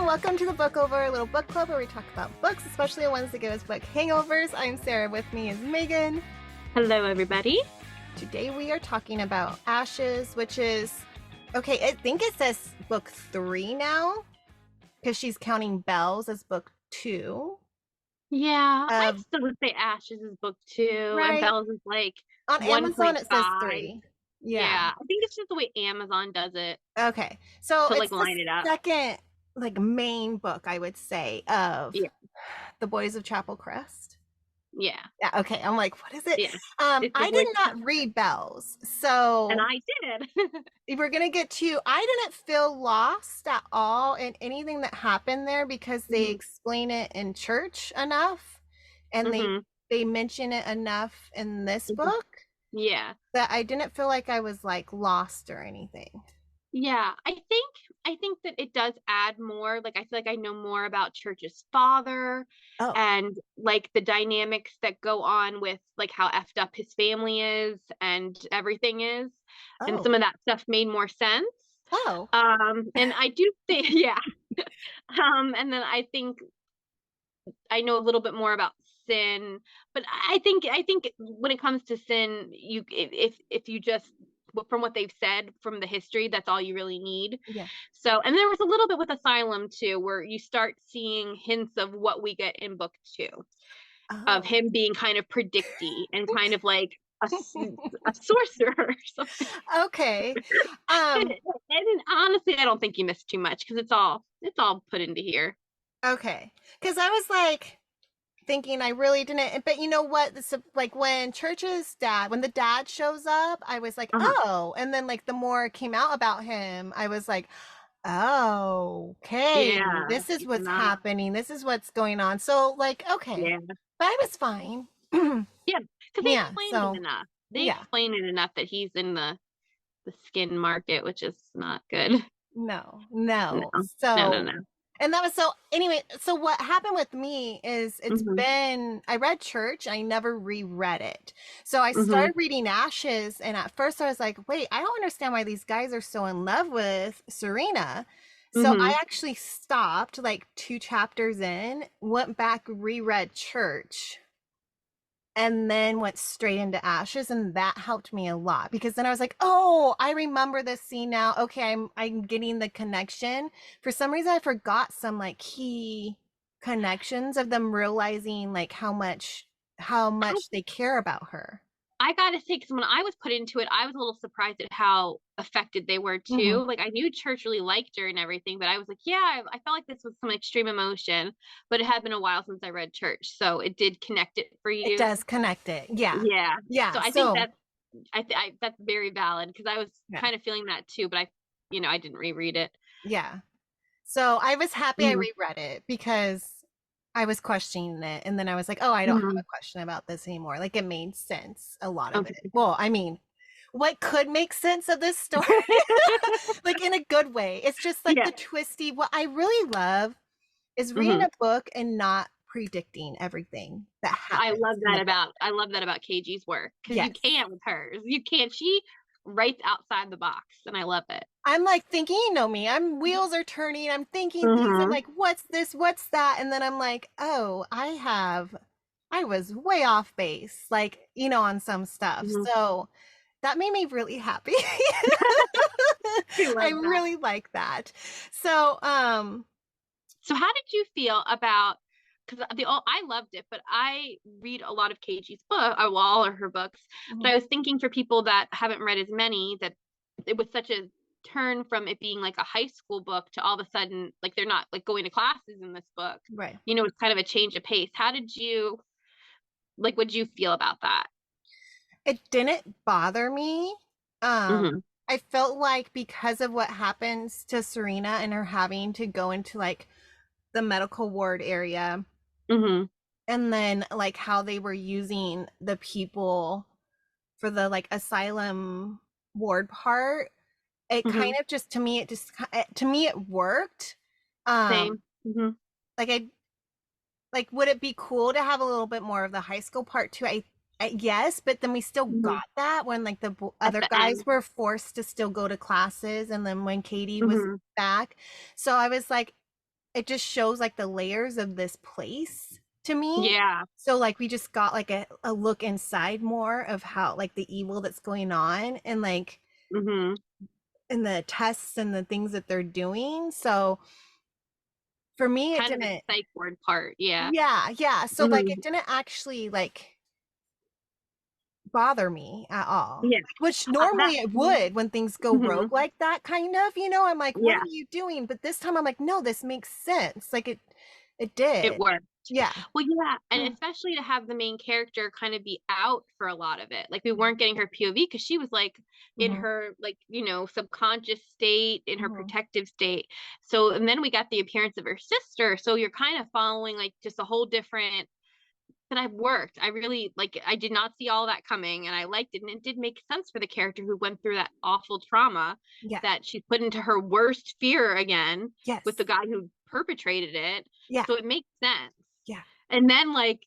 welcome to the Book Over, a little book club where we talk about books, especially the ones that give us book hangovers. I'm Sarah, with me is Megan. Hello, everybody. Today we are talking about Ashes, which is, okay, I think it says book 3 now, because she's counting Bells as book 2. Yeah, I still would say Ashes is book 2, and Right. Bells is like On 1.5. Amazon it says 3. Yeah, I think it's just the way Amazon does it. Okay, so to it's line it up. Second, main book, I would say, of the Boys of Chapel Crest. Yeah. Okay, I'm like, what is it? Yeah. I did not read Bells, so and I did. we're gonna get to. I didn't feel lost at all in anything that happened there because they explain it in church enough, and they mention it enough in this book. Yeah, that I didn't feel like I was like lost or anything. Yeah, I think that it does add more. Like, I feel like I know more about Church's father and like the dynamics that go on with like how effed up his family is and everything is. And some of that stuff made more sense. And I do think, and then I think I know a little bit more about sin, but I think when it comes to sin, if you just, from what they've said from the history, that's all you really need. Yeah. So, and there was a little bit with Asylum too, where you start seeing hints of what we get in book 2, of him being kind of predicty and kind of like a sorcerer or something. Okay. And honestly, I don't think you missed too much because it's all put into here. Okay, because I was like thinking I really didn't, but you know what? Like when the dad shows up, I was like, oh, and then like the more came out about him, I was like, oh, okay, this is what's happening. This is what's going on. So like, okay, but I was fine. Because they explained it enough. They explain it enough that he's in the skin market, which is not good. No. And that was anyway, so what happened with me is I read Church, I never reread it. So I started reading Ashes, and at first I was like, wait, I don't understand why these guys are so in love with Serena. So I actually stopped like 2 chapters in, went back, reread Church, and then went straight into Ashes, and that helped me a lot because then I was like, oh, I remember this scene now. Okay, I'm getting the connection. For some reason I forgot some like key connections of them realizing like how much they care about her. I gotta say, because when I was put into it, I was a little surprised at how affected they were too. Like, I knew Church really liked her and everything, but I was like, I felt like this was some extreme emotion, but it had been a while since I read Church, so it did connect it for you. It does connect it. Yeah. So I think that's very valid, because I was kind of feeling that too, but I didn't reread it. Yeah. So I was happy I reread it because I was questioning it, and then I was like, oh, I don't have a question about this anymore. Like, it made sense, a lot of it. Well, I mean, what could make sense of this story? Like, in a good way. It's just like the twisty, what I really love is reading a book and not predicting everything that happens. I love that about KG's work, because you can't with hers. You can't. She writes outside the box, and I love it. I'm like thinking, you know me, wheels are turning, I'm thinking things, I'm like, what's this, what's that? And then I'm like, oh, I was way off base, like, on some stuff. So that made me really happy. I really like that. So how did you feel about, because I loved it, but I read a lot of KG's book, all of her books, but I was thinking for people that haven't read as many, that it was such a turn from it being like a high school book to all of a sudden, like, they're not like going to classes in this book. Right. It's kind of a change of pace. How did you, like, what did you feel about that? It didn't bother me. I felt like because of what happens to Serena and her having to go into like the medical ward area, and then like how they were using the people for the like asylum ward part, it kind of just, to me it worked. Same. Like would it be cool to have a little bit more of the high school part too? Yes, but then we still got that when like the other guys were forced to still go to classes, and then when Katie was back. So I was like, it just shows like the layers of this place to me. Yeah. So like we just got like a look inside more of how like the evil that's going on, and like Mm-hmm. in the tests and the things that they're doing. So for me it Kind of the didn't, psych ward part. Yeah. yeah, so like Mm-hmm. it didn't actually like bother me at all, Yeah. which That. normally it would when things go Mm-hmm. rogue like that, kind of, I'm like, what Yeah. are you doing? But this time I'm like, no, this makes sense. Like it It did. worked. Yeah. Well, yeah, and Mm. especially to have the main character kind of be out for a lot of it. Like we weren't getting her POV because she was like in Mm-hmm. her like, subconscious state, in her Mm-hmm. protective state. So and then we got the appearance of her sister. So you're kind of following like just a whole different that I've worked. I really like I did not see all that coming and I liked it. And it did make sense for the character who went through that awful trauma Yeah. that she's put into her worst fear again with Yes. the guy who perpetrated it. Yeah. So it makes sense. Yeah. And then like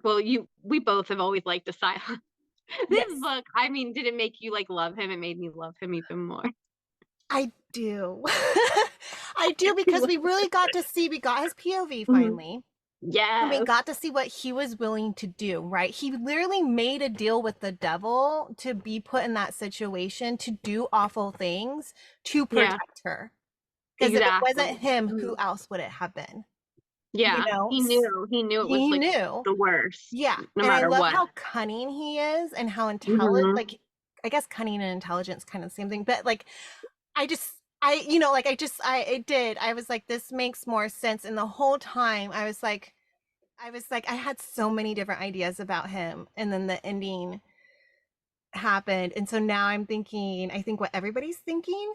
well, we both have always liked Asylum. This Yes. book, I mean, did it make you like love him? It made me love him even more. I do. I do, because we got his POV Mhm. finally. And we Yes. got to see what he was willing to do, right? He literally made a deal with the devil to be put in that situation, to do awful things to Yeah, protect her. Because if it wasn't exactly. him, who Mhm. else would it have been? You Yeah, know, he knew it was he like knew. the worst, Yeah. no And I matter love what. how cunning he is and how intelligent, Hmm. like, I guess cunning and intelligence kind of the same thing, but like, I just, like, it did. I was like, this makes more sense. And the whole time I had so many different ideas about him. And then the ending happened. And so now I'm thinking, I think what everybody's thinking,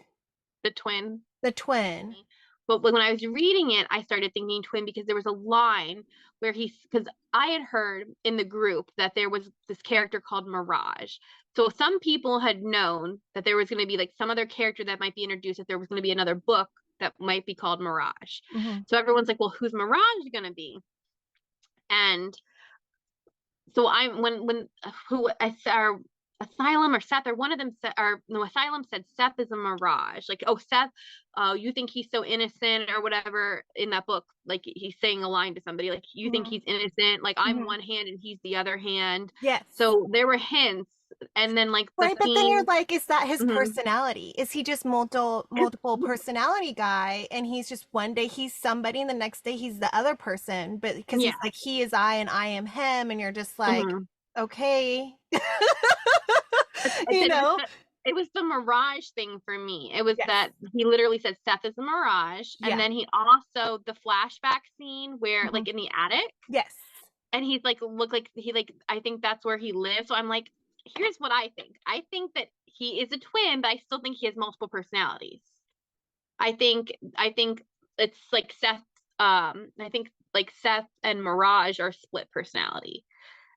The twin. the twin. But when I was reading it, I started thinking twin because there was a line where because I had heard in the group that there was this character called Mirage. So some people had known that there was going to be like some other character that might be introduced, that there was going to be another book that might be called Mirage. Mm-hmm. So everyone's like, well, who's Mirage going to be? And so I'm when who our Asylum or Seth or one of them said, or no, Asylum said Seth is a mirage. Like, oh, Seth, you think he's so innocent or whatever in that book. Like he's saying a line to somebody, like, you think Mm-hmm. he's innocent, like I'm Mm-hmm. one hand and he's the other hand. Yes. So there were hints, and then like the Right, but then you're scene. like, is that his Mhm. personality? Is he just multiple personality guy, and he's just one day he's somebody and the next day he's the other person, but because Yeah. he's like, he is I and I am him, and you're just like, Mhm. okay. I you said know? it was the mirage thing for me. It was Yes. that he literally said Seth is a mirage, and Yeah. then he also the flashback scene where Mhm. like in the attic, Yes. and he's like look like he like I think that's where he lives. So I'm like, here's what I think. I think that he is a twin, but I still think he has multiple personalities. I think it's like Seth. I think like Seth and Mirage are split personality,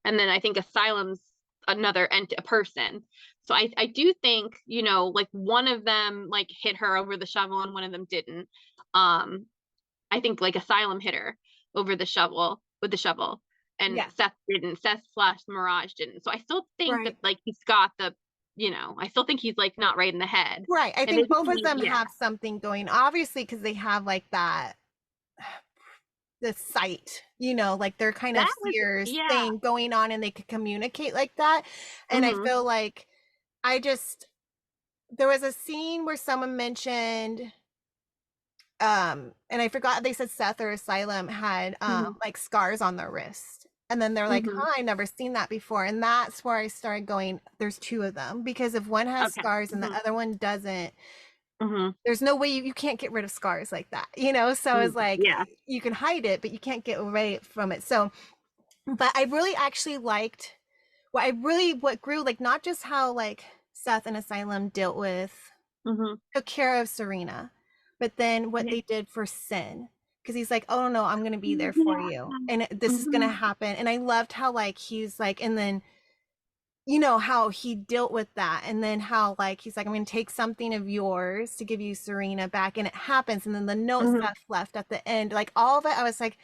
and then I think Asylum's another a person. So I do think like one of them like hit her over the shovel and one of them didn't. I think like Asylum hit her over the shovel with the shovel, and Yeah. Seth didn't. Seth slash Mirage didn't. So I still think that Right. like he's got the I still think he's like not right in the head, Right. I and think maybe both of them yeah, have something going, obviously, because they have like that the sight, like their kind of that was seers yeah. thing going on, and they could communicate like that. And I Hmm. feel like I just there was a scene where someone mentioned and I forgot, they said Seth or Asylum had Hmm. like scars on their wrist. And then they're like, Hmm. huh, I never seen that before. And that's where I started going, there's two of them. Because if one has Okay. scars and the Hmm. other one doesn't, Hmm. there's no way you can't get rid of scars like that. So it's like Yeah. you can hide it, but you can't get away from it. So, but I really actually liked what grew, like, not just how like Seth and Asylum dealt with, Hmm. took care of Serena, but then what Yeah. they did for Sin. Because he's like, oh no, I'm going to be there for Yeah. you. And this is going to Hmm. happen. And I loved how, like, he's like, and then, how he dealt with that. And then how, like, he's like, I'm going to take something of yours to give you Serena back. And it happens. And then the note Hmm. Seth left at the end, like, all of it, I was like,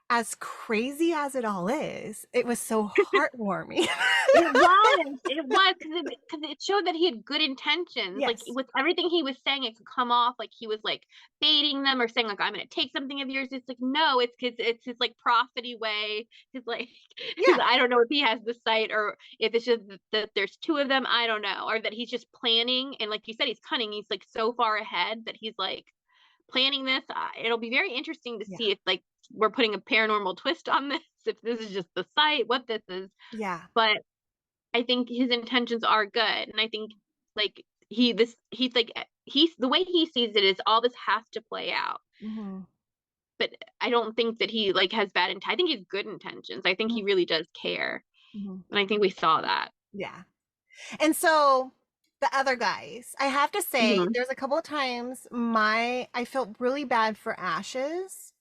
as crazy as it all is, it was so heartwarming. It was, because it showed that he had good intentions, like, Yes. with everything he was saying, it could come off like he was, like, baiting them or saying, like, "I'm gonna take something of yours." It's like, no, it's his, like, profity way, his, like his Yeah. I don't know if he has the sight or if it's just that there's 2 of them, I don't know, or that he's just planning, and like you said, he's cunning, he's, like, so far ahead that he's, like, planning this. It'll be very interesting to Yeah. see if, like, we're putting a paranormal twist on this, if this is just the sight, what this is, Yeah. but I think his intentions are good, and I think, like, he's like, he's the way he sees it is all this has to play out, Mhm. but I don't think that he, like, has bad I think he has good intentions, I think Mhm. he really does care, Mhm. and I think we saw that. Yeah. And so the other guys, I have to say, Mhm. there's a couple of times I felt really bad for Ashes.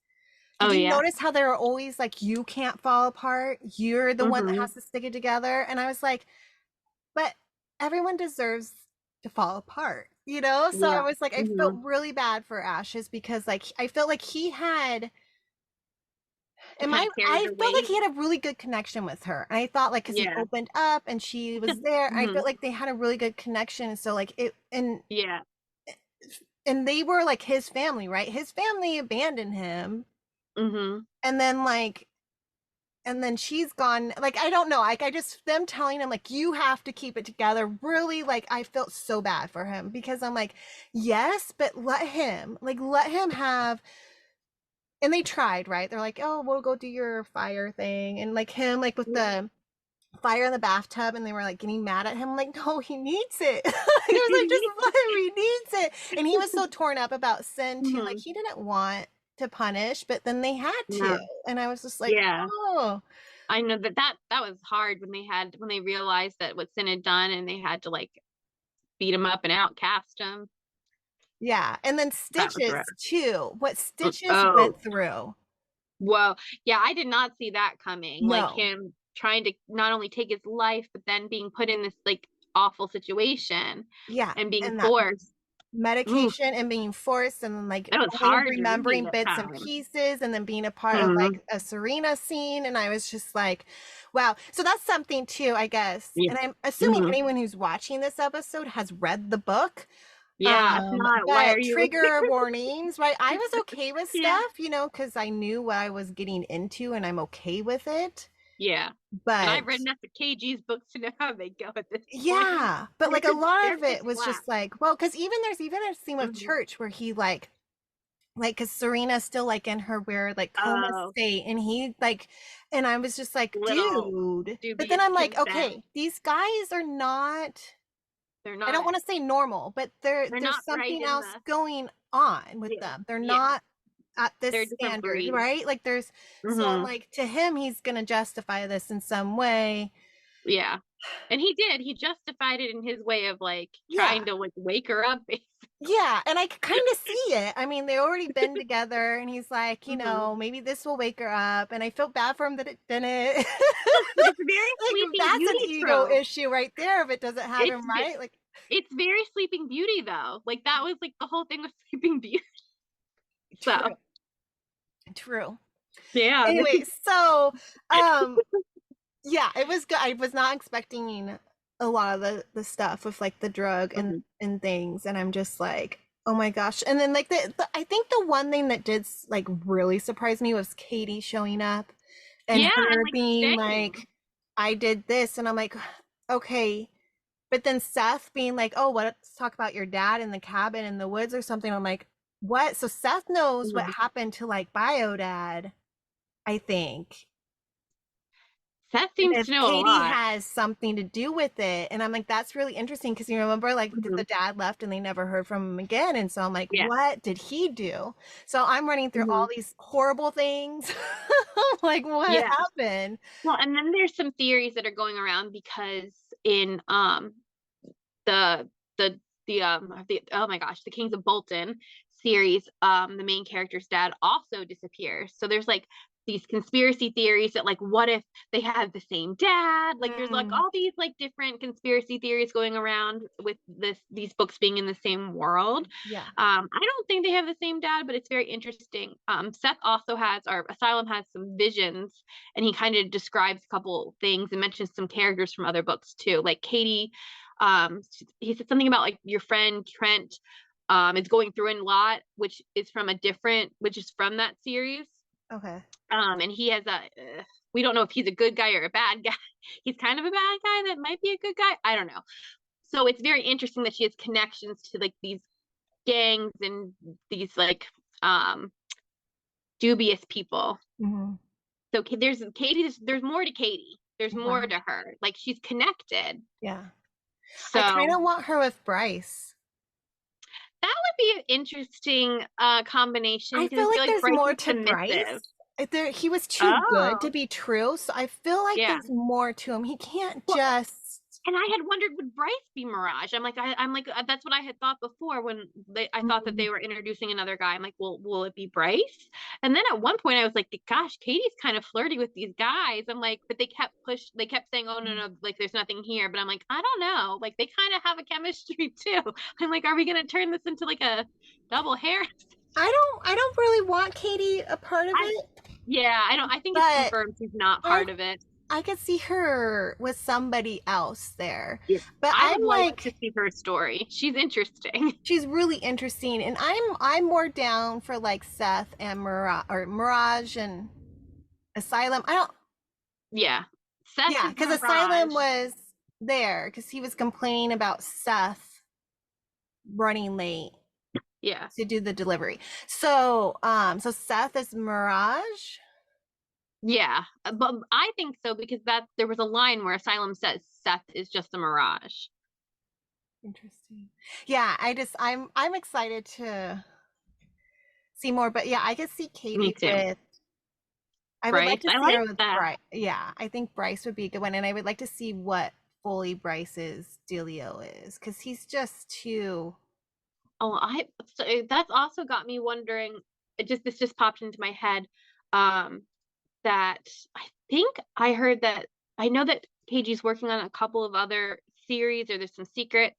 Oh, Did you yeah. notice how they were always like, you can't fall apart? You're the one that Mhm. has to stick it together. And I was like, but everyone deserves to fall apart, you know? So I Yeah. was like, I felt Mhm. really bad for Ashes because like I felt like he had To Am I kinda carry I the felt like weight. he had a really good connection with her, and I thought, like, because he Yeah. opened up and she was there, I felt Mhm. like they had a really good connection, so, like, it Yeah. and they were, like, his family, right? His family abandoned him, Mhm. and then, like and then she's gone like, I don't know, like, I just them telling him, like, "You have to keep it together," really, like, I felt so bad for him because I'm like, "Yes, but let him have." And they tried, right? They're like, "Oh, we'll go do your fire thing," and, like, him, like, with the fire in the bathtub, and they were, like, getting mad at him, like, "No, he needs it." He was like, "Just let him, he needs it." And he was so torn up about sin too, like, Mhm. he didn't want to punish, but then they had to, No. and I was just like, Yeah. "Oh." I know that was hard when they realized that what sin had done and they had to, like, beat him up and outcast him. Yeah, and then That was Stitches rough. too, what Stitches went Oh, through. whoa. Yeah, I did not see that coming, like, No. him trying to not only take his life, but then being put in this, like, awful situation Yeah, and being and that forced. Oof, medication and being forced and then like that was only hard to read remembering at bits and times. pieces and then being a part of like Mhm. a Serena scene. And I was just like, wow. So that's something too, I guess. Yeah. And I'm assuming Mhm. anyone who's watching this episode has read the book. Yeah, if not, why are But you trigger warnings, right? I was okay with Yeah. stuff, because I knew what I was getting into and I'm okay with it. Yeah. And But I've read enough of KG's books to know how they go at this point. yeah, but like a lot They're of pitch it was black. just like, well, because there's even a scene with Mhm. church where he like, cause Serena's still like in her weird like coma Oh, state, and he like, and I was just like, little dude. But then dubious I'm like, consent. okay, these guys are not. They're I don't not want to say normal, but they're there's not right something in else the going on with yeah, them. They're yeah. not at this They're a different standard, breed. right? Like there's so I'm Mhm. like to him, he's gonna justify this in some way. Yeah. And he did. He justified it in his way of, like, Yeah. trying to, like, wake her up, Yeah, and I could kind of see it. I mean, they already been together, and he's like, Mhm. maybe this will wake her up. And I felt bad for him that it didn't. But it's a very Like, Sleeping that's an Beauty ego trope. issue right there if it doesn't It's happen ve right. Like, it's very Sleeping Beauty, though. Like, that was, like, the whole thing with Sleeping Beauty, so true, true. yeah. Anyway, so um, yeah, it was good. I was not expecting a lot of the stuff with like the drug Mhm. and things, and I'm just like, oh my gosh. And then like I think the one thing that did like really surprise me was Katie showing up and Yeah, and, her like, being staying. like, I did this, and I'm like, okay. But then Seth being like, oh, let's talk about your dad in the cabin in the woods or something. I'm like, what? So Seth knows what Mhm. happened to like Bio Dad, I think. Seth And seems if to know a Katie lot. has something to do with it. And I'm like, that's really interesting because you remember, like, the Mhm. dad left and they never heard from him again. And so I'm like, Yeah. what did he do? So I'm running through all Mhm. these horrible things. Like, what Yeah. happened? Well, and then there's some theories that are going around because in, the the oh my gosh, the Kings of Bolton series, the main character's dad also disappears. So there's, like, these conspiracy theories that like what if they had the same dad, like there's like Mm, all these like different conspiracy theories going around with these books being in the same world. yeah. I don't think they have the same dad, but it's very interesting. Seth also has, or Asylum has, some visions, and he kind of describes a couple things and mentions some characters from other books too, like Katie. He said something about like your friend Trent is going through a lot, which is from that series. Okay. And he has we don't know if he's a good guy or a bad guy. He's kind of a bad guy that might be a good guy. I don't know. So it's very interesting that she has connections to like these gangs and these like dubious people. Mm-hmm. So there's Katie. There's more to Katie. There's more Okay. to her. Like she's connected. Yeah. I kind So of want her with Bryce. that would be an interesting combination I because feel I feel like like there's Bryce more is to submissive. Bryce. He was too good to Oh, be true, so I feel like yeah. there's more to him. He can't Well, just. and I had wondered, would Bryce be Mirage? I'm like, that's what I had thought before when I thought that Mm, they were introducing another guy. I'm like, well, will it be Bryce? And then at one point I was like, gosh, Katie's kind of flirty with these guys. I'm like, but they kept saying, oh no, mm. no, like there's nothing here. But I'm like, I don't know. Like they kind of have a chemistry too. I'm like, are we gonna turn this into like a double hair? I don't really want Katie a part of I it, Yeah, I don't. I think it's but confirmed she's not I part of it. I could see her with somebody else there. Yeah. But I I'm would like to like, see her story. She's interesting. she's really interesting, and I'm more down for like Seth and Mirage and Asylum. I don't. Yeah. Seth Yeah, is because Asylum Mirage. was there because he was complaining about Seth running late Yeah. to do the delivery. So Seth is Mirage. Yeah. But I think so because there was a line where Asylum says Seth is just a mirage. Interesting. Yeah, I'm excited to see more, but yeah, I could see Me Katie too. with. I would like Bryce. to I see like her with that. Bryce. Yeah, I think Bryce would be a good one, and I would like to see what fully Bryce's dealio is because he's just too. Oh, so that's also got me wondering. This just popped into my head. Um, that I think I heard that I know that KG's working on a couple of other series or there's some secrets.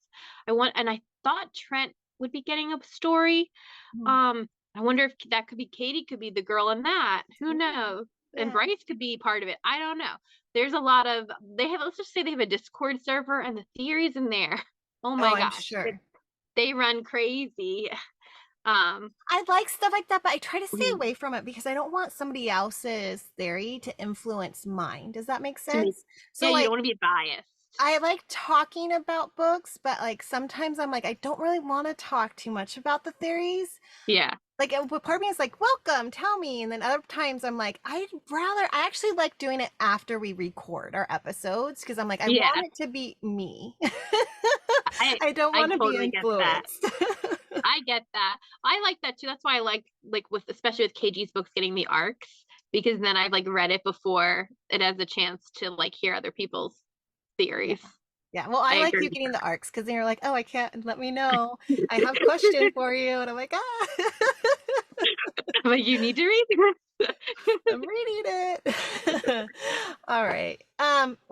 And I thought Trent would be getting a story. Hmm. Um, I wonder if that could be Katie could be the girl in that. Who Yeah, knows? And yeah. Bryce could be part of it. I don't know. There's a lot of let's just say they have a Discord server and the theories in there. Oh Oh, my I'm gosh. sure. They run crazy. Um, I like stuff like that, but I try to stay mhm. away from it because I don't want somebody else's theory to influence mine. Does that make To me, sense? yeah, So you don't like want to be biased. I like talking about books, but like sometimes I'm like I don't really want to talk too much about the theories. Yeah. Like but part of me is like, welcome, tell me. And then other times I'm like, I actually like doing it after we record our episodes because I'm like, I Yeah. want it to be me. I I don't I want to be totally get that. influenced. I get that. I like that too. That's why I like with especially with KG's books getting the arcs because then I've like read it before it has a chance to like hear other people's Yeah. theories. Yeah. Well, I I like agree you with getting the arcs because then you're like, oh, I can't let me know. I have a question for you. And I'm like, ah, that. But you need to read this. I'm reading it. All right.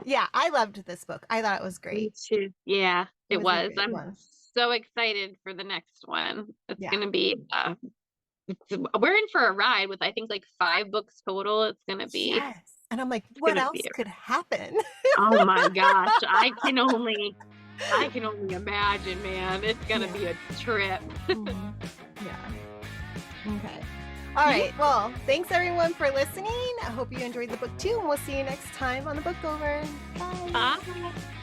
Yeah, I loved this book. I thought it was Me great. too. Yeah, It it was a was. good I'm one. so excited for the next one. It's Yeah. gonna be we're in for a ride with I think like 5 books total. Yes. And I'm like, It's what gonna be else could happen? oh my gosh. I can only imagine, man. It's gonna Yeah. be a trip. Mhm. Yeah. Okay. All Yeah. right. Well, thanks everyone for listening. I hope you enjoyed the book too, and we'll see you next time on the book over. Bye. Bye.